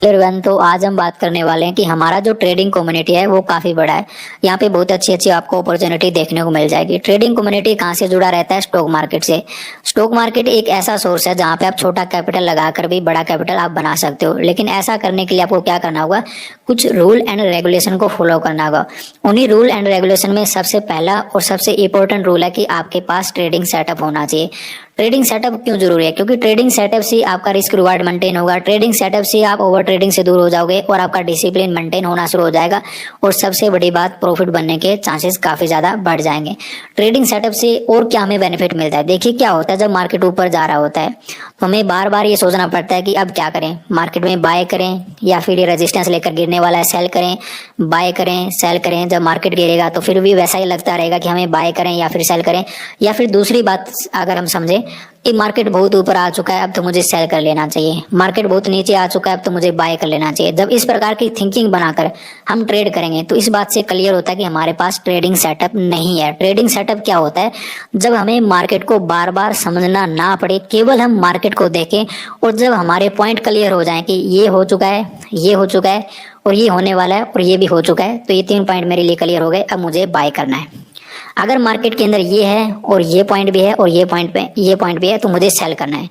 Everyone, तो आज हम बात करने वाले हैं कि हमारा जो ट्रेडिंग कम्युनिटी है वो काफी बड़ा है। यहाँ पे बहुत अच्छी अच्छी आपको अपॉर्चुनिटी देखने को मिल जाएगी। ट्रेडिंग कम्युनिटी कहाँ से जुड़ा रहता है? स्टॉक मार्केट से। स्टॉक मार्केट एक ऐसा सोर्स है जहाँ पे आप छोटा कैपिटल लगाकर भी बड़ा कैपिटल आप बना सकते हो, लेकिन ऐसा करने के लिए आपको क्या करना होगा? कुछ रूल एंड रेगुलेशन को फॉलो करना होगा। उन्हीं रूल एंड रेगुलेशन में सबसे पहला और सबसे इंपॉर्टेंट रूल है कि आपके पास ट्रेडिंग सेटअप होना चाहिए। ट्रेडिंग सेटअप क्यों जरूरी है? क्योंकि ट्रेडिंग सेटअप से आपका रिस्क रिवार्ड मेंटेन होगा। ट्रेडिंग सेटअप से आप ओवर ट्रेडिंग से दूर हो जाओगे और आपका डिसिप्लिन मेंटेन होना शुरू हो जाएगा। और सबसे बड़ी बात, प्रॉफिट बनने के चांसेस काफी ज्यादा बढ़ जाएंगे। ट्रेडिंग सेटअप से और क्या हमें बेनिफिट मिलता है? देखिए क्या होता है, जब मार्केट ऊपर जा रहा होता है तो हमें बार बार ये सोचना पड़ता है कि अब क्या करें, मार्केट में बाय करें या फिर ये रेजिस्टेंस लेकर गिरने वाला है सेल करें, बाय करें सेल करें। जब मार्केट गिरेगा तो फिर भी वैसा ही लगता रहेगा कि हमें बाय करें या फिर सेल करें। या फिर दूसरी बात अगर हम समझें कि मार्केट बहुत ऊपर आ चुका है, अब तो मुझे सेल कर लेना चाहिए, मार्केट बहुत नीचे आ चुका है, अब तो मुझे बाय कर लेना चाहिए। जब इस प्रकार की थिंकिंग बनाकर हम ट्रेड करेंगे तो इस बात से क्लियर होता है कि हमारे पास ट्रेडिंग सेटअप नहीं है। ट्रेडिंग सेटअप क्या होता है? जब हमें मार्केट को बार बार समझना ना पड़े, केवल हम मार्केट को देखें और जब हमारे पॉइंट क्लियर हो जाए कि ये हो चुका है, ये हो चुका है और ये होने वाला है और ये भी हो चुका है, तो ये 3 पॉइंट मेरे लिए क्लियर हो गए, अब मुझे बाय करना है। अगर मार्केट के अंदर ये है और ये पॉइंट भी है और ये पॉइंट भी है, तो मुझे सेल करना है।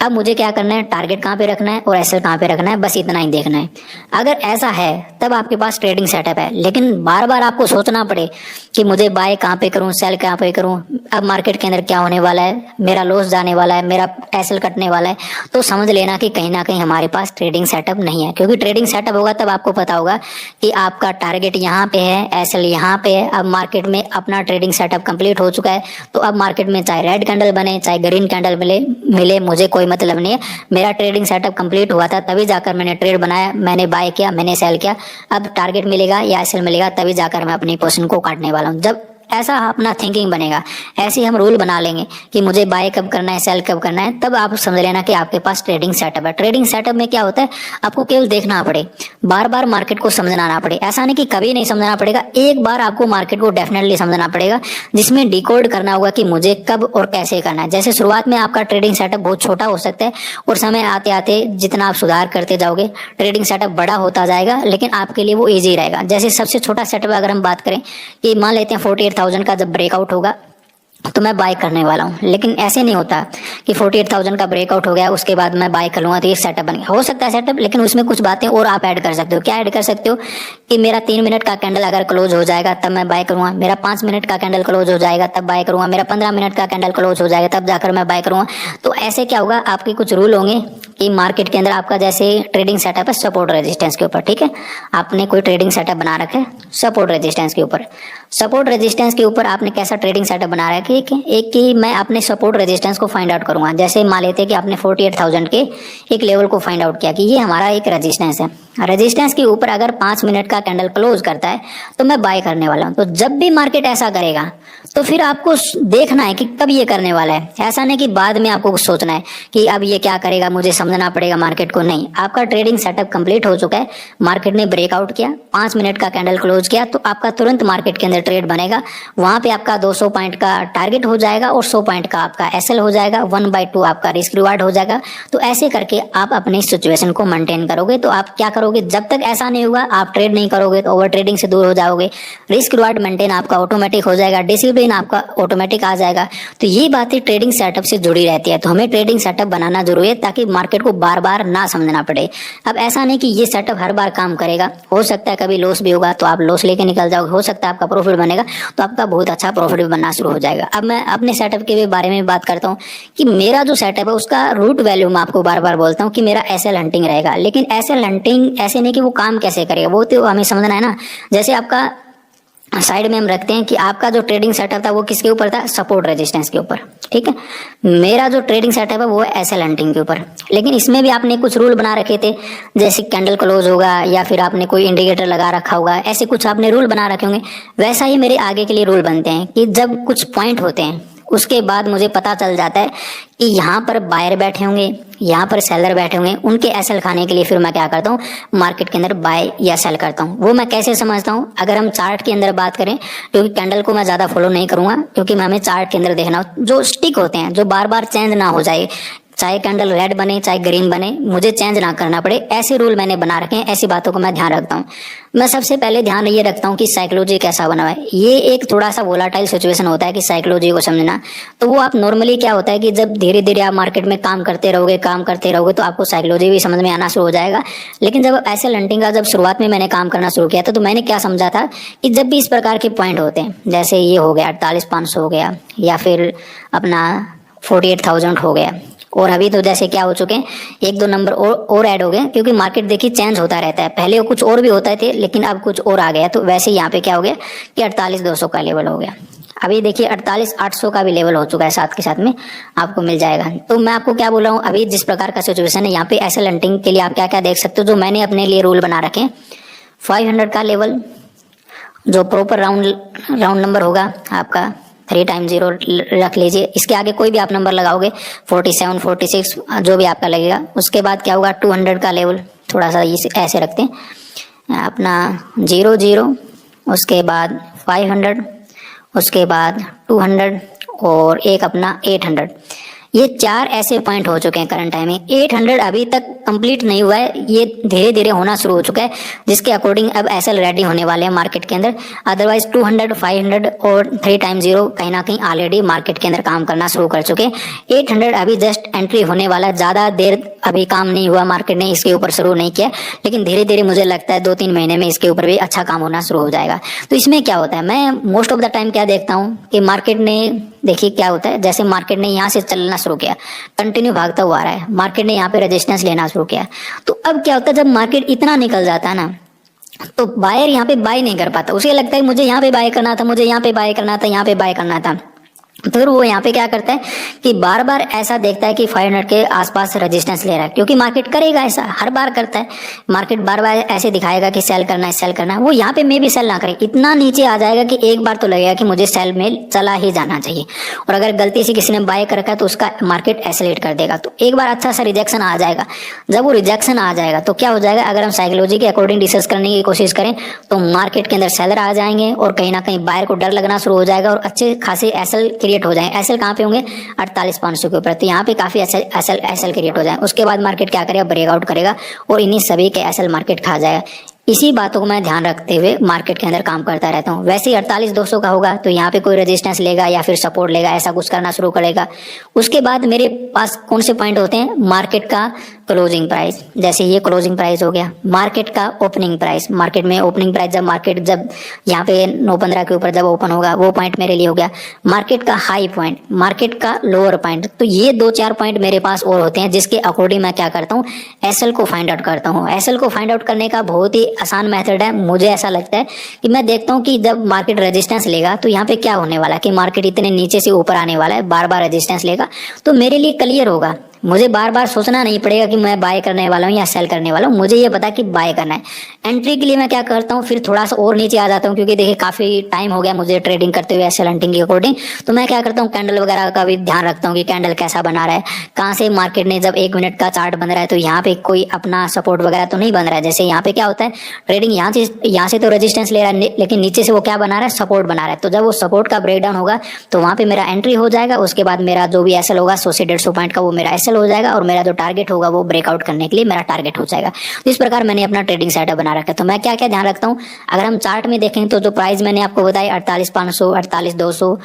अब मुझे क्या करना है? टारगेट कहाँ पे रखना है और एसएल कहाँ पे रखना है, बस इतना ही देखना है। अगर ऐसा है तब आपके पास ट्रेडिंग सेटअप है। लेकिन बार बार आपको सोचना पड़े कि मुझे बाय कहाँ पे करूँ, सेल कहाँ पे करूँ, अब मार्केट के अंदर क्या होने वाला है, मेरा लॉस जाने वाला है, मेरा एसएल कटने वाला है, तो समझ लेना कि कहीं ना कहीं हमारे पास ट्रेडिंग सेटअप नहीं है। क्योंकि ट्रेडिंग सेटअप होगा तब आपको पता होगा कि आपका टारगेट यहाँ पे है, एसएल यहाँ पे है। अब मार्केट में अपना ट्रेडिंग सेटअप कंप्लीट हो चुका है, तो अब मार्केट में चाहे रेड कैंडल बने चाहे ग्रीन कैंडल मिले मुझे कोई मतलब नहीं है। मेरा ट्रेडिंग सेटअप कंप्लीट हुआ था तभी जाकर मैंने ट्रेड बनाया, मैंने बाय किया, मैंने सेल किया। अब टारगेट मिलेगा या एसएल मिलेगा तभी जाकर मैं अपनी पोजीशन को काटने वाला हूँ। जब ऐसा अपना थिंकिंग बनेगा, ऐसे हम रूल बना लेंगे कि मुझे बाय कब करना है, सेल कब करना है, तब आप समझ लेना कि आपके पास ट्रेडिंग सेटअप है। ट्रेडिंग सेटअप में क्या होता है? आपको केवल देखना पड़े, बार बार मार्केट को समझना ना पड़े। ऐसा नहीं कि कभी नहीं समझना पड़ेगा, एक बार आपको मार्केट को डेफिनेटली समझना पड़ेगा, जिसमें डिकोड करना होगा कि मुझे कब और कैसे करना है। जैसे शुरुआत में आपका ट्रेडिंग सेटअप बहुत छोटा हो सकता है और समय आते आते जितना आप सुधार करते जाओगे ट्रेडिंग सेटअप बड़ा होता जाएगा, लेकिन आपके लिए वो ईजी रहेगा। जैसे सबसे छोटा सेटअप अगर हम बात करें कि मान लेते हैं 48,000 का जब ब्रेकआउट होगा तो मैं बाय करने वाला हूँ। लेकिन ऐसे नहीं होता कि 48,000 का ब्रेकआउट हो गया उसके बाद मैं बाय कर लूंगा तो ये सेटअप बन गया। हो सकता है सेटअप, लेकिन उसमें कुछ बातें और आप ऐड कर सकते हो। क्या ऐड कर सकते हो? कि मेरा 3 मिनट का कैंडल अगर क्लोज हो जाएगा तब मैं बाय करूंगा, मेरा 5 मिनट का कैंडल क्लोज हो जाएगा तब बाय करूंगा, मेरा 15 मिनट का कैंडल क्लोज हो जाएगा तब जाकर मैं बाय करूंगा। तो ऐसे क्या होगा, आपके कुछ रूल होंगे कि मार्केट के अंदर आपका जैसे ट्रेडिंग सेटअप है सपोर्ट रेजिस्टेंस के ऊपर, ठीक है, आपने कोई ट्रेडिंग सेटअप बना रखा है सपोर्ट रेजिस्टेंस के ऊपर। सपोर्ट रेजिस्टेंस के ऊपर आपने कैसा ट्रेडिंग सेटअप बना रखा है कि एक कि मैं अपने सपोर्ट रेजिस्टेंस को फाइंड आउट करूंगा। जैसे मान लेते हैं कि आपने 48,000 के एक लेवल को फाइंड आउट किया कि ये हमारा एक रेजिस्टेंस है। रेजिस्टेंस के ऊपर अगर 5 मिनट का कैंडल क्लोज करता है तो मैं बाय करने वाला हूं। तो जब भी मार्केट ऐसा करेगा तो फिर आपको देखना है कि कब ये करने वाला है। ऐसा नहीं कि बाद में आपको कुछ सोचना है कि अब ये क्या करेगा, मुझे समझना पड़ेगा मार्केट को। नहीं, आपका ट्रेडिंग सेटअप कंप्लीट हो चुका है, मार्केट ने ब्रेकआउट किया, 5 मिनट का कैंडल क्लोज किया, तो आपका तुरंत मार्केट के अंदर ट्रेड बनेगा। वहां पे आपका 200 पॉइंट का टारगेट हो जाएगा और 100 पॉइंट का आपका एसएल हो जाएगा, 1/2 आपका रिस्क रिवार्ड हो जाएगा। तो ऐसे करके आप अपनी सिचुएशन को मेंटेन करोगे। तो आप क्या करोगे, जब तक ऐसा नहीं होगा आप ट्रेड नहीं करोगे तो ओवर ट्रेडिंग से दूर हो जाओगे, रिस्क रिवार्ड मेंटेन आपका ऑटोमेटिक हो जाएगा, डिसिप्लिन आपका ऑटोमेटिक आ जाएगा। तो ये बातें ट्रेडिंग सेटअप से जुड़ी रहती है। तो हमें ट्रेडिंग सेटअप बनाना जरूरी है ताकि मार्केट को बार बार ना समझना पड़े। अब ऐसा नहीं कि ये सेटअप हर बार काम करेगा, हो सकता है कभी लॉस भी होगा तो आप लॉस लेके निकल जाओगे, हो सकता है आपका प्रॉफिट बनेगा तो आपका बहुत अच्छा प्रॉफिट भी बनना शुरू हो जाएगा। अब मैं अपने सेटअप के बारे में बात करता हूँ कि मेरा जो सेटअप है उसका रूट वैल्यू मैं आपको बार बार बोलता हूँ कि मेरा एसएल हंटिंग रहेगा। लेकिन एसएल हंटिंग ऐसे नहीं कि वो काम कैसे करेगा, वो तो हमें समझना है ना। जैसे आपका साइड में हम रखते हैं कि आपका जो ट्रेडिंग सेटअप था वो किसके ऊपर था, सपोर्ट रेजिस्टेंस के ऊपर, ठीक है। मेरा जो ट्रेडिंग सेटअप है वो है एसएल हंटिंग के ऊपर। लेकिन इसमें भी आपने कुछ रूल बना रखे थे, जैसे कैंडल क्लोज होगा या फिर आपने कोई इंडिकेटर लगा रखा होगा, ऐसे कुछ आपने रूल बना रखे होंगे। वैसा ही मेरे आगे के लिए रूल बनते हैं कि जब कुछ पॉइंट होते हैं उसके बाद मुझे पता चल जाता है कि यहाँ पर बायर बैठे होंगे, यहाँ पर सेलर बैठे होंगे, उनके एसएल खाने के लिए फिर मैं क्या करता हूँ, मार्केट के अंदर बाय या सेल करता हूँ। वो मैं कैसे समझता हूँ, अगर हम चार्ट के अंदर बात करें, क्योंकि कैंडल को मैं ज्यादा फॉलो नहीं करूंगा, क्योंकि हमें चार्ट के अंदर देखना जो स्टिक होते हैं, जो बार बार चेंज ना हो जाए, चाहे कैंडल रेड बने चाहे ग्रीन बने, मुझे चेंज ना करना पड़े, ऐसे रूल मैंने बना रखे हैं। ऐसी बातों को मैं ध्यान रखता हूँ। मैं सबसे पहले ध्यान ये रखता हूँ कि साइकोलॉजी कैसा बना हुआ है। ये एक थोड़ा सा वोलाटाइल सिचुएशन होता है कि साइकोलॉजी को समझना। तो वो आप नॉर्मली क्या होता है कि जब धीरे धीरे आप मार्केट में काम करते रहोगे तो आपको साइकोलॉजी भी समझ में आना शुरू हो जाएगा। लेकिन जब एसएल हंटिंग का जब शुरुआत में मैंने काम करना शुरू किया था, तो मैंने क्या समझा था कि जब भी इस प्रकार के पॉइंट होते हैं, जैसे ये हो गया 48,500 हो गया, या फिर अपना 48,000 हो गया, और अभी तो जैसे क्या हो चुके हैं, एक दो नंबर और ऐड हो गए, क्योंकि मार्केट देखिए चेंज होता रहता है। पहले वो कुछ और भी होता थे, लेकिन अब कुछ और आ गया। तो वैसे यहाँ पे क्या हो गया कि 48,200 का लेवल हो गया। अभी देखिए 48,800 का भी लेवल हो चुका है, साथ के साथ में आपको मिल जाएगा। तो मैं आपको क्या बोल रहा हूँ, अभी जिस प्रकार का सिचुएशन है यहाँ पे एसएल हंटिंग के लिए आप क्या क्या देख सकते हो, जो मैंने अपने लिए रूल बना रखे हैं। 500 का लेवल जो प्रॉपर राउंड नंबर होगा आपका, 3 टाइम 0 रख लीजिए। इसके आगे कोई भी आप नंबर लगाओगे, 47, 46 जो भी आपका लगेगा। उसके बाद क्या होगा, 200 का लेवल, थोड़ा सा ऐसे रखते हैं अपना 0 उसके बाद 500, उसके बाद 200 और एक अपना 800। ये 4 ऐसे पॉइंट हो चुके हैं करंट टाइम में। 800 अभी तक कंप्लीट नहीं हुआ है, ये धीरे धीरे होना शुरू हो चुका है, जिसके अकॉर्डिंग अब एसएल रेडी होने वाले हैं मार्केट के अंदर। अदरवाइज 200, 500 और 3 टाइम 0 कहीं ना कहीं ऑलरेडी मार्केट के अंदर काम करना शुरू कर चुके हैं। 800 अभी जस्ट एंट्री होने वाला है, ज्यादा देर अभी काम नहीं हुआ, मार्केट ने इसके ऊपर शुरू नहीं किया, लेकिन धीरे धीरे मुझे लगता है 2-3 महीने में इसके ऊपर भी अच्छा काम होना शुरू हो जाएगा। तो इसमें क्या होता है, मैं मोस्ट ऑफ द टाइम क्या देखता हूँ कि मार्केट ने, देखिए क्या होता है, जैसे मार्केट ने यहाँ से चलना शुरू किया, कंटिन्यू भागता हुआ आ रहा है, मार्केट ने यहाँ पे रेजिस्टेंस लेना शुरू किया। तो अब क्या होता है, जब मार्केट इतना निकल जाता है ना, तो बायर यहाँ पे बाय नहीं कर पाता। उसे लगता है मुझे यहाँ पे बाय करना था, मुझे यहाँ पे बाय करना था, यहाँ पे बाय करना था। फिर वो यहाँ पे क्या करता है कि बार बार ऐसा देखता है कि 500 के आसपास रेजिस्टेंस ले रहा है, क्योंकि मार्केट करेगा ऐसा, हर बार करता है। मार्केट बार बार ऐसे दिखाएगा कि सेल करना है, सेल करना है। वो यहाँ पे मे भी सेल ना करे, इतना नीचे आ जाएगा कि एक बार तो लगेगा कि मुझे सेल में चला ही जाना चाहिए, और अगर गलती से किसी ने बाय कर रखा है तो उसका मार्केट एसलेट कर देगा। तो एक बार अच्छा सा रिजेक्शन आ जाएगा। जब वो रिजेक्शन आ जाएगा तो क्या हो जाएगा, अगर हम साइकोलॉजी के अकॉर्डिंग डिस्कस करने की कोशिश करें तो मार्केट के अंदर सेलर आ जाएंगे, और कहीं ना कहीं बायर को डर लगना शुरू हो जाएगा, और अच्छे खासे एसएल क्रिएट हो जाएंगे। एसएल कहाँ पे होंगे, 48,500 के ऊपर। तो यहाँ पे काफी एसएल क्रिएट हो जाए। उसके बाद मार्केट क्या करेगा, ब्रेकआउट करेगा, और इन्हीं सभी के एसएल मार्केट खा जाएगा। इसी बातों को मैं ध्यान रखते हुए मार्केट के अंदर काम करता रहता हूँ। वैसे ही 48,200 का होगा तो यहाँ पे कोई रेजिस्टेंस लेगा या फिर सपोर्ट लेगा, ऐसा कुछ करना शुरू करेगा। उसके बाद मेरे पास कौन से पॉइंट होते हैं, मार्केट का क्लोजिंग प्राइस, जैसे ये क्लोजिंग प्राइस हो गया, मार्केट का ओपनिंग प्राइस, मार्केट में ओपनिंग प्राइस जब मार्केट जब यहाँ पे 915 के ऊपर जब ओपन होगा, वो पॉइंट मेरे लिए हो गया। मार्केट का हाई पॉइंट, मार्केट का लोअर पॉइंट। तो ये 2-4 पॉइंट मेरे पास और होते हैं, जिसके अकॉर्डिंग मैं क्या करता हूँ, एसएल को फाइंड आउट करता हूँ। एसएल को फाइंड आउट करने का बहुत ही आसान मेथड है। मुझे ऐसा लगता है कि मैं देखता हूँ कि जब मार्केट रेजिस्टेंस लेगा तो यहाँ पे क्या होने वाला है, कि मार्केट इतने नीचे से ऊपर आने वाला है, बार बार रेजिस्टेंस लेगा, तो मेरे लिए क्लियर होगा। मुझे बार बार सोचना नहीं पड़ेगा कि मैं बाय करने वाला हूँ या सेल करने वाला हूँ, मुझे ये पता कि बाय करना है। एंट्री के लिए मैं क्या करता हूँ, फिर थोड़ा सा और नीचे आ जाता हूँ, क्योंकि देखिए काफी टाइम हो गया मुझे ट्रेडिंग करते हुए एसएल हंटिंग के अकॉर्डिंग। तो मैं क्या करता हूँ, कैंडल वगैरह का भी ध्यान रखता हूँ कि कैंडल कैसा बना रहा है, कहाँ से मार्केट ने जब 1 मिनट का चार्ट बन रहा है तो यहाँ पे कोई अपना सपोर्ट वगैरह तो नहीं बन रहा है। जैसे यहाँ पे क्या होता है, ट्रेडिंग यहाँ से तो रेजिस्टेंस ले रहा है, लेकिन नीचे से वो क्या बना रहा है, सपोर्ट बना रहा है। तो जब वो सपोर्ट का ब्रेकडाउन होगा तो वहाँ पे मेरा एंट्री हो जाएगा। उसके बाद मेरा जो भी एसएल होगा 100 से 150 पॉइंट का, वो मेरा एसएल हो जाएगा, और मेरा टारगेट होगा वो ब्रेकआउट करने के लिए मेरा टारगेट हो जाएगा। तो इस प्रकार मैंने अपना ट्रेडिंग सेटअप बना रखा है। तो मैं क्या क्या ध्यान रखता हूँ, अगर हम चार्ट में देखें तो जो प्राइस मैंने आपको बताया 48,500, 48,200,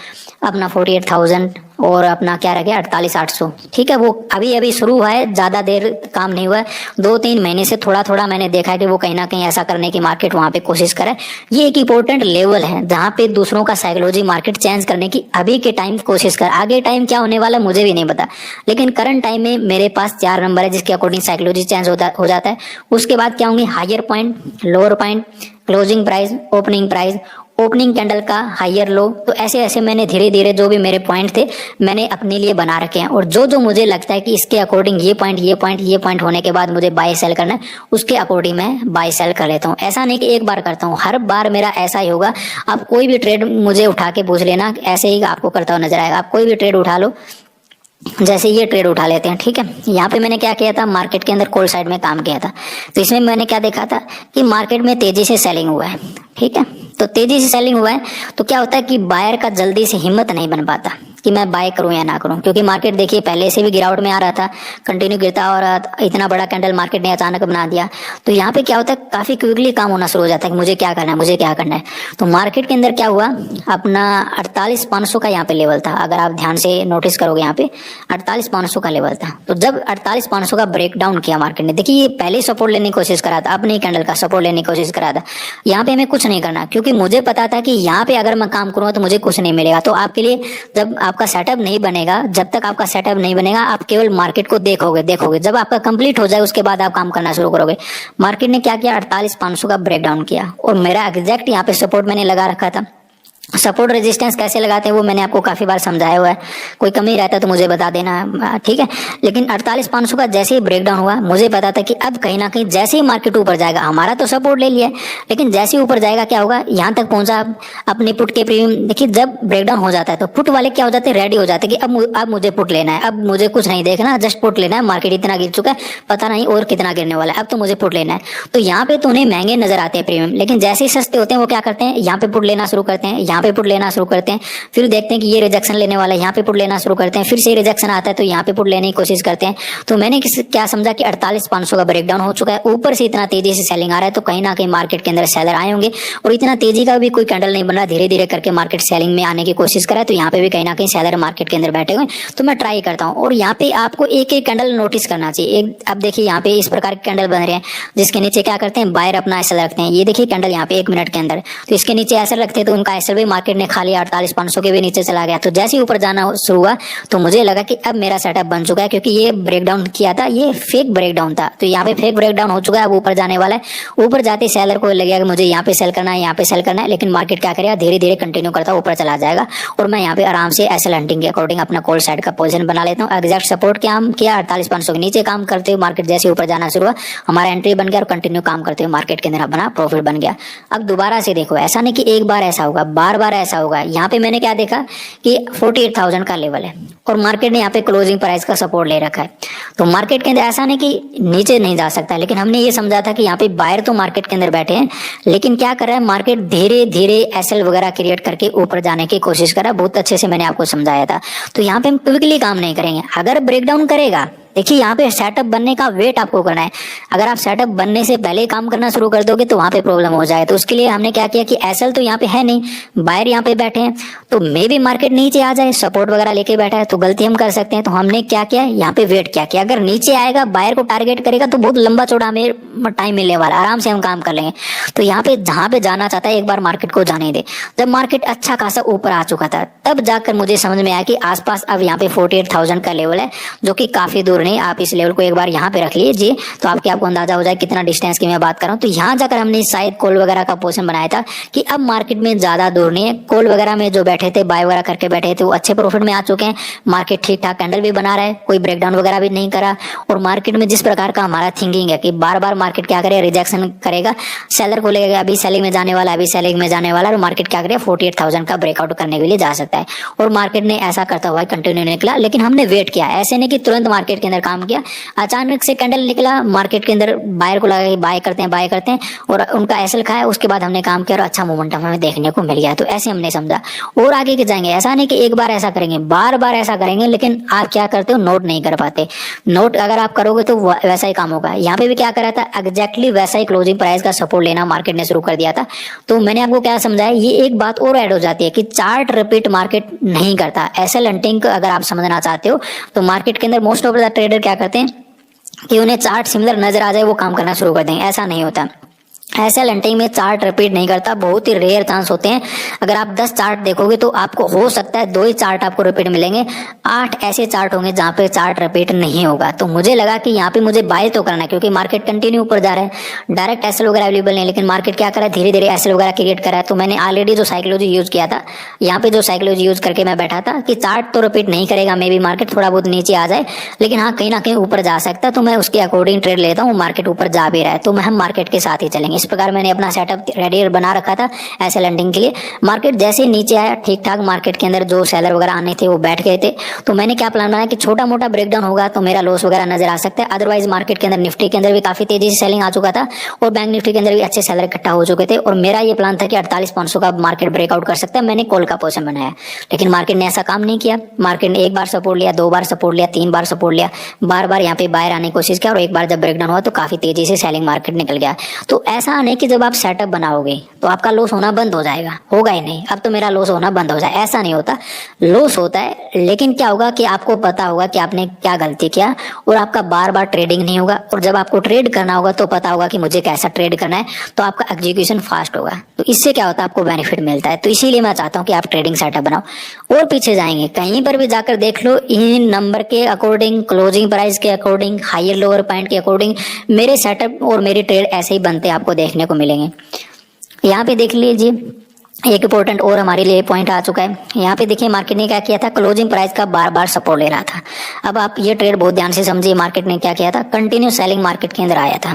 अपना 48,000 और अपना क्या रखे 48,800, ठीक है। वो अभी अभी शुरू हुआ है, ज्यादा देर काम नहीं हुआ है, 2-3 महीने से थोड़ा थोड़ा मैंने देखा है कि वो कहीं ना कहीं ऐसा करने की मार्केट वहां पे कोशिश करे। ये एक इंपॉर्टेंट लेवल है जहां पे दूसरों का साइकोलॉजी मार्केट चेंज करने की अभी के टाइम कोशिश कर। आगे टाइम क्या होने वाला मुझे भी नहीं पता, लेकिन करंट टाइम में मेरे पास 4 नंबर है जिसके अकॉर्डिंग साइकोलॉजी चेंज हो जाता है। उसके बाद क्या होंगे, higher point, lower point, closing price, opening price, opening candle का हायर लो। तो ऐसे ऐसे मैंने धीरे धीरे जो भी मेरे पॉइंट थे मैंने अपने लिए बना रखे हैं, और जो जो मुझे लगता है कि इसके अकॉर्डिंग ये पॉइंट होने के बाद मुझे बाय सेल करना है, उसके अकॉर्डिंग मैं बाय सेल कर लेता हूँ। ऐसा नहीं कि एक बार करता हूँ, हर बार मेरा ऐसा ही होगा। आप कोई भी ट्रेड मुझे उठा के पूछ लेना, ऐसे ही आपको करता हुआ नजर आएगा। आप कोई भी ट्रेड उठा लो, जैसे ये ट्रेड उठा लेते हैं, ठीक है। यहाँ पे मैंने क्या किया था, मार्केट के अंदर कॉल साइड में काम किया था। तो इसमें मैंने क्या देखा था कि मार्केट में तेजी से सेलिंग हुआ है, ठीक है। तो तेजी से सेलिंग हुआ है तो क्या होता है कि बायर का जल्दी से हिम्मत नहीं बन पाता कि मैं बाय करूं या ना करूं, क्योंकि मार्केट देखिए पहले से भी गिरावट में आ रहा था, कंटिन्यू गिरता और इतना बड़ा कैंडल मार्केट ने अचानक बना दिया। तो यहाँ पे क्या होता है, काफी क्विकली काम होना शुरू हो जाता है कि मुझे क्या करना है, मुझे क्या करना है। तो मार्केट के अंदर क्या हुआ, अपना 48,500 का यहाँ पे लेवल था, अगर आप ध्यान से नोटिस करोगे यहाँ पे 48,500 का लेवल था। तो जब 48,500 का ब्रेक डाउन किया मार्केट ने, देखिए ये पहले सपोर्ट लेने की कोशिश करा था, अपनी कैंडल का सपोर्ट लेने की कोशिश करा था। यहाँ पे हमें कुछ नहीं करना, क्योंकि मुझे पता था कि यहाँ पे अगर मैं काम करूंगा तो मुझे कुछ नहीं मिलेगा। तो आपके लिए जब आपका सेटअप नहीं बनेगा, जब तक आपका सेटअप नहीं बनेगा, आप केवल मार्केट को देखोगे। जब आपका कंप्लीट हो जाए उसके बाद आप काम करना शुरू करोगे। मार्केट ने क्या किया, 48,500 का ब्रेक डाउन किया और मेरा एग्जैक्ट यहाँ पे सपोर्ट मैंने लगा रखा था। सपोर्ट रेजिस्टेंस कैसे लगाते हैं वो मैंने आपको काफी बार समझाया हुआ है, कोई कमी रहता है तो मुझे बता देना, ठीक है। लेकिन 48,500 का जैसे ही ब्रेकडाउन हुआ, मुझे पता था कि अब कहीं ना कहीं जैसे ही मार्केट ऊपर जाएगा, हमारा तो सपोर्ट ले लिया, लेकिन जैसे ही ऊपर जाएगा क्या होगा, यहाँ तक पहुंचा अपने पुट के प्रीमियम। देखिए जब ब्रेकडाउन हो जाता है तो पुट वाले क्या हो जाते हैं, रेडी हो जाते हैं कि अब मुझे पुट लेना है, अब मुझे कुछ नहीं देखना, जस्ट पुट लेना है। मार्केट इतना गिर चुका है, पता नहीं और कितना गिरने वाला है, अब तो मुझे पुट लेना है। तो यहाँ पे तो उन्हें महंगे नजर आते हैं प्रीमियम, लेकिन जैसे ही सस्ते होते हैं वो क्या करते हैं, यहाँ पे पुट लेना शुरू करते हैं, यहाँ पे पुट लेना शुरू करते हैं। फिर देखते हैं कि ये रिजेक्शन लेने वाला है, यहाँ पे पुट लेना शुरू करते हैं। फिर से रिजेक्शन आता है तो यहाँ पे पुट लेने की कोशिश करते हैं। तो मैंने क्या समझा कि 48,500 का ब्रेकडाउन हो चुका है, ऊपर से इतना तेजी से सेलिंग आ रहा है, तो कहीं ना कहीं मार्केट के अंदर सेलर आए होंगे और इतना तेजी का भी कोई कैंडल नहीं बन रहा, धीरे धीरे करके मार्केट सेलिंग में आने की कोशिश करा। तो यहाँ पे भी कहीं ना कहीं सेलर मार्केट के अंदर बैठे हुए, तो मैं ट्राई करता हूँ। और यहाँ पे आपको एक एक कैंडल नोटिस करना चाहिए। एक अब देखिए यहाँ पे इस प्रकार के कैंडल बन रहे हैं, जिसके नीचे क्या करते हैं, बायर अपना एसएल रखते हैं। ये देखिए कैंडल यहाँ पे 1 मिनट के अंदर, तो इसके नीचे एसएल रखते हैं, तो उनका एसएल भी मार्केट ने खा लिया, 48,500 के भी नीचे चला गया। तो जैसे ही ऊपर जाना शुरू हुआ तो मुझे लगा कि अब मेरा सेटअप बन चुका है, क्योंकि ये ब्रेकडाउन किया था, ये फेक ब्रेकडाउन था। तो यहाँ पे फेक ब्रेकडाउन हो चुका है, अब ऊपर जाने वाला है। ऊपर जाते सेलर को लगेगा कि मुझे यहाँ पे सेल करना है, यहाँ पे सेल करना है, लेकिन मार्केट क्या करेगा, धीरे धीरे कंटिन्यू करता ऊपर चला जाएगा। और मैं यहाँ पे आराम से एसएल हंटिंग के अकॉर्डिंग अपना कॉल साइड का पोजीशन बना लेता हूँ। एग्जैक्ट सपोर्ट क्या हम किया, 48,500 के नीचे काम करते हुए मार्केट जैसे ऊपर जाना शुरू हुआ, हमारा एंट्री बन गया और कंटिन्यू काम करते हुए मार्केट के अंदर अपना प्रॉफिट बन गया। अब दोबारा से देखो, ऐसा नहीं कि एक बार ऐसा होगा, बार बार ऐसा होगा। यहाँ पे मैंने क्या देखा कि 48,000 का लेवल है और मार्केट ने यहाँ पे क्लोजिंग प्राइस का सपोर्ट ले रखा है। तो मार्केट के अंदर ऐसा नहीं कि नीचे नहीं जा सकता, लेकिन हमने ये समझा था कि यहाँ पे बायर तो मार्केट के अंदर बैठे हैं, लेकिन क्या कर रहा है मार्केट, धीरे धीरे एसएल वगैरह क्रिएट करके ऊपर जाने की कोशिश कर रहा है। बहुत अच्छे से मैंने आपको समझाया था। तो यहाँ पे हम क्विकली काम नहीं करेंगे। अगर ब्रेकडाउन करेगा, देखिए यहाँ पे सेटअप बनने का वेट आपको करना है। अगर आप सेटअप बनने से पहले काम करना शुरू कर दोगे तो वहां पे प्रॉब्लम हो जाए। तो उसके लिए हमने क्या किया कि एसएल तो यहाँ पे है नहीं, बायर यहाँ पे बैठे हैं, तो मे भी मार्केट नीचे आ जाए, सपोर्ट वगैरह लेके बैठा है, तो गलती हम कर सकते हैं। तो हमने क्या किया, यहाँ पे वेट किया कि अगर नीचे आएगा, बायर को टारगेट करेगा, तो बहुत लंबा चौड़ा हमें टाइम मिलने वाला, आराम से हम काम कर लेंगे। तो यहाँ पे जहाँ पे जाना चाहता है एक बार मार्केट को जाने दे। जब मार्केट अच्छा खासा ऊपर आ चुका था, तब जाकर मुझे समझ में आया कि आसपास अब यहाँ पे 48,000 का लेवल है, जो कि काफी दूर नहीं। आप इस लेवल को एक बार यहाँ पे रख लीजिए तो आपको अंदाजा हो जाए कितना डिस्टेंस की मैं बात कर रहा हूँ। तो यहाँ जाकर हमने शायद कॉल वगैरह का पोजीशन बनाया था कि अब मार्केट में ज्यादा दूर नहीं है। कॉल वगैरह में जो बैठे थे, बाय वगैरह करके बैठे थे, वो अच्छे प्रॉफिट में आ चुके हैं। मार्केट ठीक ठाक कैंडल भी बना रहा है, कोई ब्रेकडाउन वगैरह भी नहीं करा। और मार्केट में जिस प्रकार का हमारा थिंकिंग है कि बार बार मार्केट क्या करे, रिजेक्शन करेगा, सेलर को लगेगा अभी सेलिंग में जाने वाला, अभी सेलिंग में जाने वाला, और मार्केट क्या करेगा 48,000 का ब्रेकआउट करने के लिए जा सकता है। और मार्केट ने ऐसा करता हुआ कंटिन्यू निकला, लेकिन हमने वेट किया। ऐसे नहीं कि तुरंत मार्केट के अंदर काम किया, अचानक से कैंडल निकला मार्केट के अंदर, बायर को लगा कि बाय करते हैं और उनका एसएल खाया, उसके बाद हमने काम किया और अच्छा मोमेंटम हमें देखने को मिल गया। तो ऐसे हमने समझा और आगे के जाएंगे। ऐसा नहीं कि एक बार ऐसा करेंगे, बार बार ऐसा करेंगे, लेकिन आप क्या करते हो, नोट नहीं कर पाते। नोट अगर आप करोगे तो वैसा ही काम होगा। यहाँ पे भी क्या करा था, एग्जैक्टली वैसा ही क्लोजिंग प्राइस का सपोर्ट लेना मार्केट ने शुरू कर दिया था। तो मैंने आपको क्या समझाया, ये एक बात और ऐड हो जाती है कि चार्ट रिपीट मार्केट नहीं करता। एसएल हंटिंग अगर आप समझना चाहते हो तो मार्केट के अंदर मोस्ट ऑफ द ट्रेडर क्या करते हैं कि उन्हें चार्ट सिमिलर नजर आ जाए, वो काम करना शुरू कर देंगे। ऐसा नहीं होता। एसएल हंटिंग में चार्ट रिपीट नहीं करता, बहुत ही रेयर चांस होते हैं। अगर आप 10 चार्ट देखोगे तो आपको हो सकता है 2 ही चार्ट आपको रिपीट मिलेंगे, 8 ऐसे चार्ट होंगे जहां पे चार्ट रिपीट नहीं होगा। तो मुझे लगा कि यहाँ पे मुझे बाय तो करना है, क्योंकि मार्केट कंटिन्यू ऊपर जा रहा है, डायरेक्ट एसएल वगैरह अवेलेबल नहीं, लेकिन मार्केट क्या करा है, धीरे धीरे एसएल वगैरह क्रिएट करा है। तो मैंने ऑलरेडी जो साइकोलॉजी यूज किया था, यहाँ पे जो साइकोलॉजी यूज करके मैं बैठा था कि चार्ट तो रिपीट नहीं करेगा, मे बी मार्केट थोड़ा बहुत नीचे आ जाए, लेकिन हाँ कहीं ना कहीं ऊपर जा सकता है। तो मैं उसके अकॉर्डिंग ट्रेड लेता हूँ। मार्केट ऊपर जा भी रहा है तो हम मार्केट के साथ ही चलेंगे, इस प्रकार मैंने अपना सेटअप रेडी बना रखा था ऐसे लैंडिंग के लिए। मार्केट जैसे नीचे आया ठीक ठाक, मार्केट के अंदर जो सेलर वगैरह आने थे वो बैठ गए थे। तो मैंने क्या प्लान बनाया कि छोटा मोटा ब्रेकडाउन होगा तो मेरा लॉस वगैरह नजर आ सकता है। अदरवाइज मार्केट के अंदर निफ्टी के अंदर भी काफी तेजी से सेलिंग आ चुका था और बैंक निफ्टी के अंदर भी अच्छे सेलर इकट्ठा हो चुके थे और मेरा ये प्लान था कि 48,500 का मार्केट ब्रेकआउट कर सकता है। मैंने कॉल का पोजीशन बनाया, लेकिन मार्केट ने ऐसा काम नहीं किया। मार्केट ने एक बार सपोर्ट लिया, 2 बार सपोर्ट लिया, 3 बार सपोर्ट लिया, बार बार यहाँ पे बाहर आने की कोशिश किया और एक बार जब ब्रेकडाउन हुआ तो काफी तेजी से सेलिंग मार्केट निकल गया। तो ऐसा नहीं कि जब आप सेटअप बनाओगे तो आपका लॉस होना बंद हो जाएगा, होगा ही नहीं। अब तो मेरा लॉस होना बंद हो जाए, ऐसा नहीं होता। लॉस होता है, लेकिन क्या होगा कि आपको पता होगा कि आपने क्या गलती किया और आपका बार बार ट्रेडिंग नहीं होगा। और जब आपको ट्रेड करना होगा तो पता होगा कि मुझे कैसा ट्रेड करना है, तो आपका एग्जीक्यूशन फास्ट होगा। तो इससे क्या होता है, आपको बेनिफिट मिलता है। तो इसीलिए मैं चाहता हूँ कि आप ट्रेडिंग सेटअप बनाओ। और पीछे जाएंगे कहीं पर भी जाकर देख लो, इन नंबर के अकॉर्डिंग, क्लोजिंग प्राइस के अकॉर्डिंग, हायर लोअर पॉइंट के अकॉर्डिंग मेरे सेटअप और मेरे ट्रेड ऐसे ही बनते आपको देखने को मिलेंगे। यहाँ पे देख लीजिए, एक इंपॉर्टेंट और हमारे लिए पॉइंट आ चुका है। यहाँ पे देखिए मार्केट ने क्या किया था, क्लोजिंग प्राइस का बार बार सपोर्ट ले रहा था। अब आप ये ट्रेड बहुत ध्यान से समझिए, मार्केट ने क्या किया था, कंटिन्यू सेलिंग मार्केट के अंदर आया था।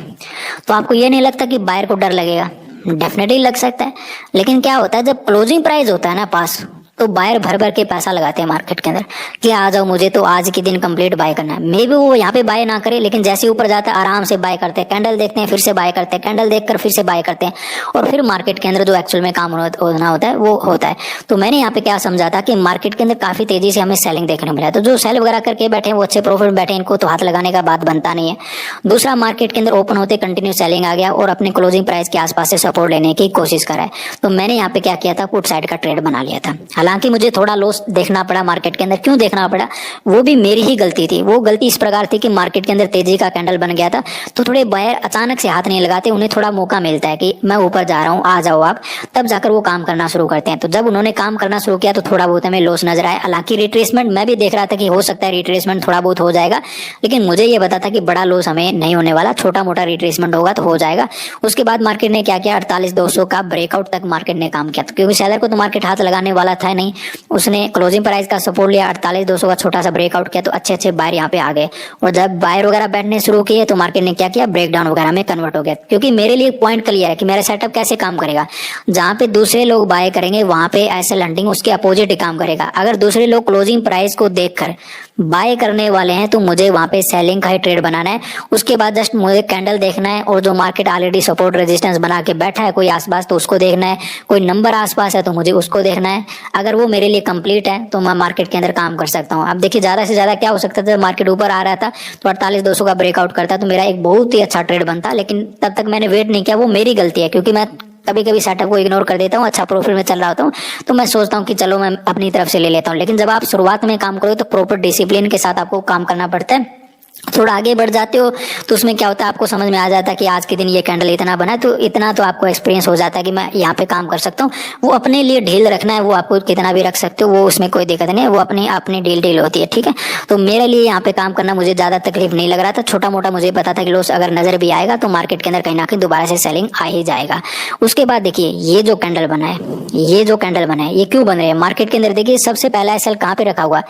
तो आपको ये नहीं लगता कि बायर को डर लगेगा? डेफिनेटली लग सकता है, लेकिन क्या होता है जब क्लोजिंग प्राइस होता है ना पास, तो बायर भर भर के पैसा लगाते हैं मार्केट के अंदर कि आ जाओ, मुझे तो आज के दिन कंप्लीट बाय करना है। मे भी वो यहाँ पे बाय ना करे, लेकिन जैसे ऊपर जाता है आराम से बाय करते हैं, कैंडल देखते हैं फिर से बाय करते हैं, कैंडल देखकर फिर से बाय करते हैं और फिर मार्केट के अंदर जो एक्चुअल में काम होना होता है वो होता है। तो मैंने यहाँ पे क्या समझा था कि मार्केट के अंदर काफी तेजी से हमें सेलिंग देखने को मिला है। तो जो सेल वगैरह करके बैठे हैं वो अच्छे प्रॉफिट बैठे, इनको तो हाथ लगाने का बात बनता नहीं है। दूसरा, मार्केट के अंदर ओपन होते कंटिन्यू सेलिंग आ गया और अपने क्लोजिंग प्राइस के आसपास से सपोर्ट लेने की कोशिश करा है। तो मैंने यहाँ पे क्या किया था, पुट साइड का ट्रेड बना लिया था। हालांकि मुझे थोड़ा लॉस देखना पड़ा मार्केट के अंदर। क्यों देखना पड़ा, वो भी मेरी ही गलती थी। वो गलती इस प्रकार थी कि मार्केट के अंदर तेजी का कैंडल बन गया था, तो थोड़े बायर अचानक से हाथ नहीं लगाते, उन्हें थोड़ा मौका मिलता है कि मैं ऊपर जा रहा हूँ, आ जाओ आप, तब जाकर वो काम करना शुरू करते हैं। तो जब उन्होंने काम करना शुरू किया तो थोड़ा बहुत हमें लॉस नजर आया। हालांकि रिट्रेसमेंट मैं भी देख रहा था कि हो सकता है रिट्रेसमेंट थोड़ा बहुत हो जाएगा, लेकिन मुझे ये पता था कि बड़ा लॉस हमें नहीं होने वाला, छोटा मोटा रिट्रेसमेंट होगा तो हो जाएगा। उसके बाद मार्केट ने क्या किया, 48,200 का ब्रेकआउट तक मार्केट ने काम किया, क्योंकि सेलर को तो मार्केट हाथ लगाने वाला था नहीं। उसने क्लोजिंग प्राइस का सपोर्ट लिया, 48,200 का छोटा सा ब्रेकआउट किया, तो अच्छे अच्छे बायर यहाँ पे आ गए। और जब बायर वगैरह बैठने शुरू किए तो मार्केट ने क्या किया, ब्रेकडाउन वगैरह में कन्वर्ट हो गया। क्योंकि मेरे लिए पॉइंट क्लियर है कि मेरा सेटअप कैसे काम करेगा। जहां पे दूसरे लोग बाय करेंगे वहां पे ऐसे लैंडिंग उसके अपोजिट ही काम करेगा। अगर दूसरे लोग क्लोजिंग प्राइस को देखकर बाय करने वाले हैं तो मुझे वहां पे सेलिंग का ही ट्रेड बनाना है। उसके बाद जस्ट मुझे कैंडल देखना है और जो मार्केट ऑलरेडी सपोर्ट रेजिस्टेंस बना के बैठा है कोई आसपास, तो उसको देखना है। कोई नंबर आसपास है तो मुझे उसको देखना है। अगर वो मेरे लिए कंप्लीट है तो मैं मार्केट के अंदर काम कर सकता हूँ। अब देखिए ज्यादा से ज्यादा क्या हो सकता था, मार्केट ऊपर आ रहा था तो 48,200 का ब्रेकआउट करता तो मेरा एक बहुत ही अच्छा ट्रेड बनता, लेकिन तब तक मैंने वेट नहीं किया। वो मेरी गलती है, क्योंकि मैं कभी कभी सेटअप को इग्नोर कर देता हूँ। अच्छा प्रॉफिट में चल रहा होता हूँ तो मैं सोचता हूँ कि चलो मैं अपनी तरफ से ले लेता हूँ। लेकिन जब आप शुरुआत में काम करो तो प्रॉपर डिसिप्लिन के साथ आपको काम करना पड़ता है। थोड़ा आगे बढ़ जाते हो तो उसमें क्या होता है, आपको समझ में आ जाता है कि आज के दिन ये कैंडल इतना बना, तो इतना तो आपको एक्सपीरियंस हो जाता है कि मैं यहाँ पे काम कर सकता हूँ। वो अपने लिए ढील रखना है, वो आपको कितना भी रख सकते हो, वो उसमें कोई दिक्कत नहीं है। वो अपनी ढील होती है, ठीक है। तो मेरे लिए यहाँ पे काम करना मुझे ज्यादा तकलीफ नहीं लग रहा था। छोटा मोटा मुझे पता था कि लॉस अगर नजर भी आएगा तो मार्केट के अंदर कहीं ना कहीं दोबारा से सेलिंग आ ही जाएगा। उसके बाद देखिए ये जो कैंडल बना है, ये क्यों बन रहे हैं मार्केट के अंदर। देखिए सबसे पहला एसएल कहाँ पे रखा हुआ,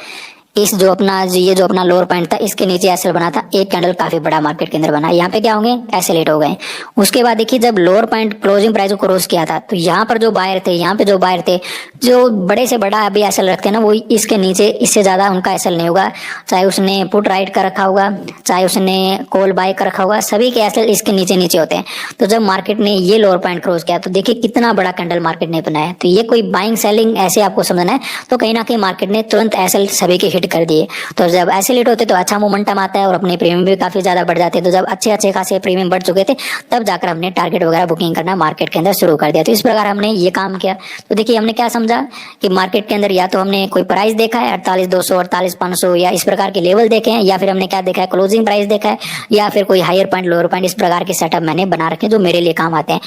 इस जो अपना लोअर पॉइंट था इसके नीचे एसएल बना था। एक कैंडल काफी बड़ा मार्केट के अंदर बना, यहाँ पे क्या होंगे, ऐसे लेट हो गए। उसके बाद देखिए जब लोअर पॉइंट क्लोजिंग प्राइस को क्रॉस किया था तो यहाँ पर जो बायर थे, जो बड़े से बड़ा अभी एसएल रखते हैं ना, वो इसके नीचे, इससे ज्यादा उनका एसएल नहीं होगा। चाहे उसने पुट राइट का रखा होगा, चाहे उसने कॉल बाय का रखा होगा, सभी के एसएल इसके नीचे होते हैं। तो जब मार्केट ने ये लोअर पॉइंट क्रॉस किया तो देखिए कितना बड़ा कैंडल मार्केट ने बनाया। तो ये कोई बाइंग सेलिंग ऐसे आपको समझना है। तो कहीं ना कहीं मार्केट ने तुरंत एसएल सभी के कर दिए। तो जब ऐसे लेट होते तो अच्छा मोमेंटम आता है और अपने प्रीमियम भी काफी ज्यादा बढ़ जाते हैं। तो जब अच्छे खासे प्रीमियम बढ़ चुके थे तब जाकर हमने टारगेट वगैरह बुकिंग करना मार्केट के अंदर शुरू कर दिया। तो इस प्रकार हमने ये काम किया। तो देखिए हमने क्या समझा कि मार्केट के अंदर या तो हमने कोई प्राइस देखा है 48,200, 48,500 या इस प्रकार के लेवल देखे हैं, या फिर हमने क्या देखा है, क्लोजिंग प्राइस देखा है, या फिर कोई हायर पॉइंट लोअर पॉइंट, इस प्रकार के सेटअप मैंने बना रखे जो मेरे लिए काम आते हैं।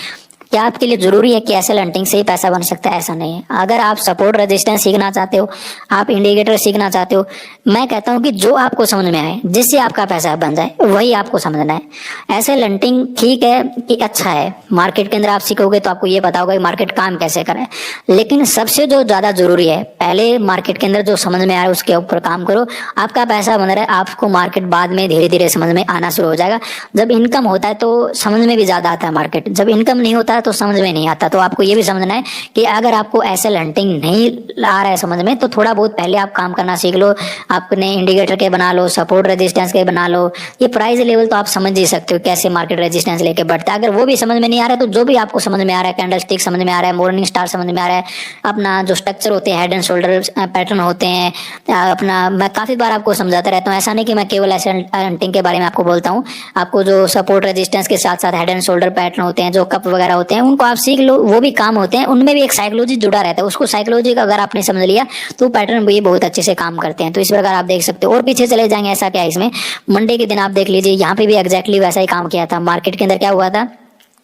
क्या आपके लिए जरूरी है कि एसएल हंटिंग से ही पैसा बन सकता है? ऐसा नहीं है। अगर आप सपोर्ट रेजिस्टेंस सीखना चाहते हो, आप इंडिकेटर सीखना चाहते हो, मैं कहता हूँ कि जो आपको समझ में आए, जिससे आपका पैसा बन जाए, वही आपको समझना है। एसएल हंटिंग ठीक है कि अच्छा है, मार्केट के अंदर आप सीखोगे तो आपको ये पता होगा कि मार्केट काम कैसे करे, लेकिन सबसे जो ज्यादा जरूरी है, पहले मार्केट के अंदर जो समझ में आ रहा है उसके ऊपर काम करो। आपका पैसा बन रहा है, आपको मार्केट बाद में धीरे धीरे समझ में आना शुरू हो जाएगा। जब इनकम होता है तो समझ में भी ज्यादा आता है मार्केट, जब इनकम नहीं होता है तो समझ में नहीं आता। तो आपको ये भी समझना है कि अगर आपको एसएल हंटिंग नहीं आ रहा है समझ में, तो थोड़ा बहुत पहले आप काम करना सीख लो। अपने इंडिकेटर के बना लो, सपोर्ट रेजिस्टेंस के बना लो, ये प्राइस लेवल तो आप समझ ही सकते हो कैसे मार्केट रेजिस्टेंस लेके बढ़ता है। अगर वो भी समझ में नहीं आ रहा है तो जो भी आपको समझ में आ रहा है, कैंडल स्टिक समझ में आ रहा है, मॉर्निंग स्टार समझ में आ रहा है, अपना जो स्ट्रक्चर होते हैं, हेड एंड शोल्डर पैटर्न होते हैं, अपना मैं काफी बार आपको समझाता रहता हूँ। ऐसा नहीं कि मैं केवल एसएल हंटिंग के बारे में आपको बोलता हूँ, आपको जो सपोर्ट रेजिस्टेंस के साथ साथ हेड एंड शोल्डर पैटर्न होते हैं, जो कप वगैरह होते हैं, उनको आप सीख लो, वो भी काम होते हैं। उनमें भी एक साइकोलॉजी जुड़ा रहता है, उसको साइकोलॉजी का अगर आपने समझ लिया तो पैटर्न भी बहुत अच्छे से काम करते हैं। तो इस प्रकार आप देख सकते हो। और पीछे चले जाएंगे, ऐसा क्या है इसमें, मंडे के दिन आप देख लीजिए, यहाँ पे भी एग्जैक्टली वैसा ही काम किया था। मार्केट के अंदर क्या हुआ था,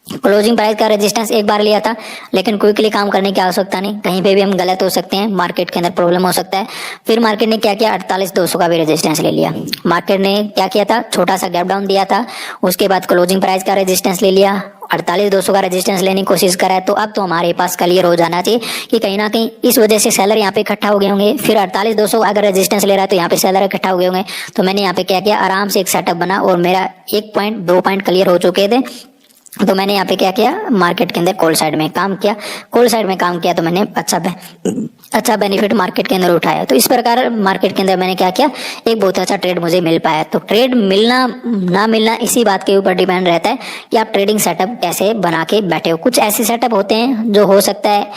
क्लोजिंग प्राइस का रेजिस्टेंस एक बार लिया था, लेकिन क्विकली काम करने की आवश्यकता नहीं, कहीं पे भी हम गलत हो सकते हैं, मार्केट के अंदर प्रॉब्लम हो सकता है। फिर मार्केट ने क्या किया, 48,200 का भी रेजिस्टेंस ले लिया। मार्केट ने क्या किया था, छोटा सा गैप डाउन दिया था, उसके बाद क्लोजिंग प्राइस का रेजिस्टेंस ले लिया, 48,200 का रेजिस्टेंस लेने की कोशिश करा है। तो अब तो हमारे पास क्लियर हो जाना चाहिए कि कहीं ना कहीं इस वजह से सेलर यहाँ पे इकट्ठा हो गए होंगे। फिर 48,200 अगर रेजिस्टेंस ले रहा है तो यहाँ पे सेलर इकट्ठा हो गए होंगे। तो मैंने यहाँ पे क्या किया, आराम से एक सेटअप बना और मेरा 1 पॉइंट 2 पॉइंट क्लियर हो चुके थे। तो मैंने यहाँ पे क्या किया, मार्केट के अंदर कॉल साइड में काम किया, कॉल साइड में काम किया तो मैंने अच्छा बेनिफिट मार्केट के अंदर उठाया। तो इस प्रकार मार्केट के अंदर मैंने क्या किया, एक बहुत अच्छा ट्रेड मुझे मिल पाया। तो ट्रेड मिलना ना मिलना इसी बात के ऊपर डिपेंड रहता है कि आप ट्रेडिंग सेटअप कैसे बना के बैठे हो। कुछ ऐसे सेटअप होते हैं जो हो सकता है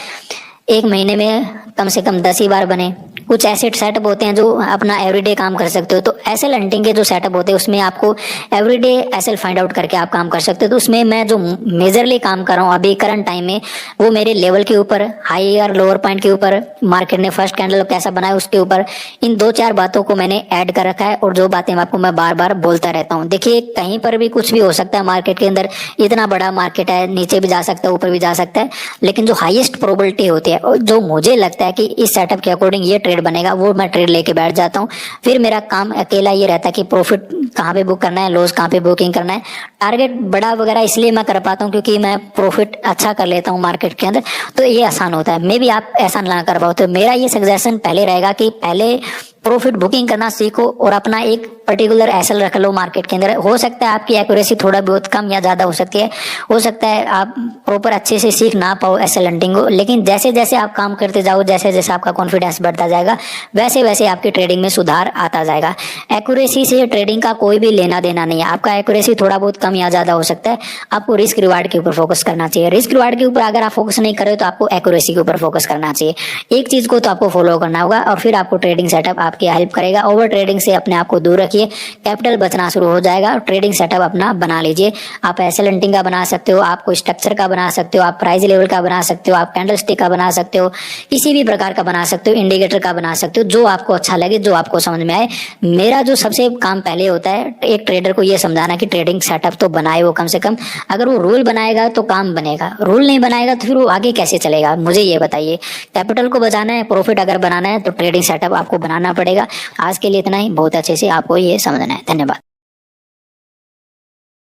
1 महीने में कम से कम 10 ही बार बने, कुछ ऐसे सेटअप होते हैं जो अपना एवरीडे काम कर सकते हो। तो एसएल हंटिंग के जो सेटअप होते हैं उसमें आपको एवरीडे एसएल फाइंड आउट करके आप काम कर सकते हो। तो उसमें मैं जो मेजरली काम कर रहा हूँ अभी करंट टाइम में, वो मेरे लेवल के ऊपर, हाई और लोअर पॉइंट के ऊपर, मार्केट ने फर्स्ट कैंडल कैसा बनाया उसके ऊपर, इन 2-4 बातों को मैंने ऐड कर रखा है। और जो बातें आपको मैं बार बार बोलता रहता हूँ। देखिए कहीं पर भी कुछ भी हो सकता है मार्केट के अंदर, इतना बड़ा मार्केट है, नीचे भी जा सकता है, ऊपर भी जा सकता है, लेकिन जो हाईएस्ट प्रोबेबिलिटी होती है, जो मुझे लगता है कि इस सेटअप के अकॉर्डिंग ये ट्रेड बनेगा, वो मैं ट्रेड लेके बैठ जाता हूँ। फिर मेरा काम अकेला ये रहता है कि प्रॉफिट कहाँ पे बुक करना है, लॉस कहाँ पे बुकिंग करना है। टारगेट बड़ा वगैरह इसलिए मैं कर पाता हूँ क्योंकि मैं प्रॉफिट अच्छा कर लेता हूँ मार्केट के अंदर, तो ये आसान होता है। मे भी आप ऐसा ना कर पाओ, तो मेरा ये सजेशन पहले रहेगा कि पहले प्रॉफिट बुकिंग करना सीखो और अपना एक पर्टिकुलर एसएल रख लो मार्केट के अंदर। हो सकता है आपकी एक्यूरेसी थोड़ा बहुत कम या ज्यादा हो सकती है, हो सकता है आप प्रॉपर अच्छे से सीख ना पाओ एसएल हंटिंग को, लेकिन जैसे जैसे आप काम करते जाओ, जैसे जैसे आपका कॉन्फिडेंस बढ़ता जाएगा, वैसे वैसे आपकी ट्रेडिंग में सुधार आता जाएगा। एक्यूरेसी से ट्रेडिंग का कोई भी लेना देना नहीं है। आपका एक्यूरेसी थोड़ा बहुत कम या ज्यादा हो सकता है, आपको रिस्क रिवार्ड के ऊपर फोकस करना चाहिए। रिस्क रिवार्ड के ऊपर अगर आप फोकस नहीं कर रहे तो आपको एक्यूरेसी के ऊपर फोकस करना चाहिए। एक चीज को तो आपको फॉलो करना होगा और फिर आपको ट्रेडिंग सेटअप आपकी हेल्प करेगा। ओवर ट्रेडिंग से अपने आप को दूर रखिए, कैपिटल बचना शुरू हो जाएगा। ट्रेडिंग सेटअप अपना बना लीजिए। आप एसएल हंटिंग का बना सकते हो, आप कोई स्ट्रक्चर का बना सकते हो, आप प्राइस लेवल का बना सकते हो, आप कैंडल स्टिक का बना सकते हो, किसी भी प्रकार का बना सकते हो, इंडिकेटर का बना सकते हो, जो आपको अच्छा लगे, जो आपको समझ में आए। मेरा जो सबसे काम पहले होता है एक ट्रेडर को ये समझाना कि ट्रेडिंग सेटअप तो बनाए वो कम से कम। अगर वो रूल बनाएगा तो काम बनेगा, रूल नहीं बनाएगा तो फिर वो आगे कैसे चलेगा, मुझे ये बताइए। कैपिटल को बचाना है, प्रॉफिट अगर बनाना है तो ट्रेडिंग सेटअप आपको बनाना पड़ेगा। आज के लिए इतना ही, बहुत अच्छे से आपको ये समझना है। धन्यवाद।